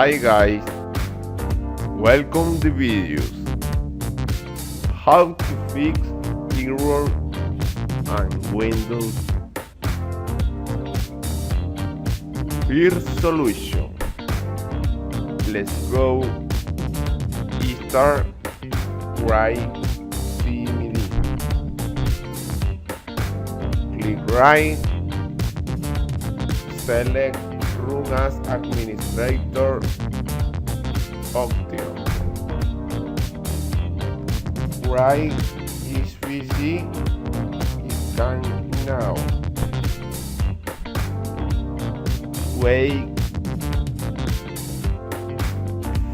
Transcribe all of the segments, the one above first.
Hi guys, welcome to videos. How to fix error on Windows. First solution. Let's go. Start right CMD. Click right. Select Run as Administrator option. Right is busy. Scan now. Wait.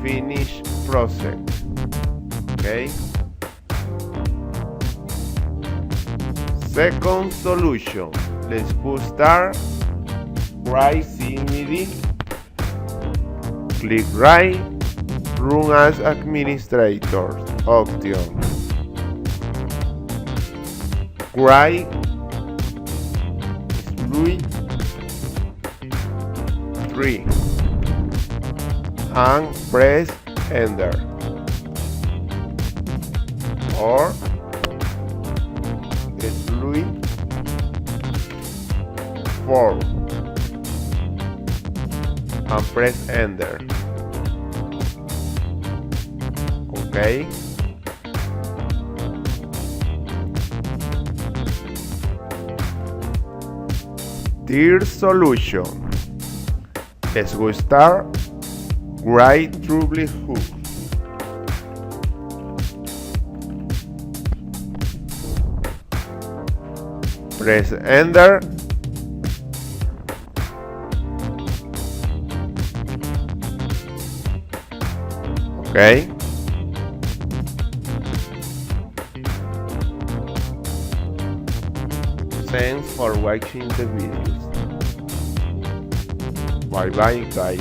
Finish process. Okay. Second solution. Let's put start. Right CMD. Click right. Run as Administrator option. Right split 3 and press enter, or split 4 and press enter. Okay. Third solution. Let's go start right trouble hook. Press enter. Okay. Thanks for watching the videos. Bye bye guys.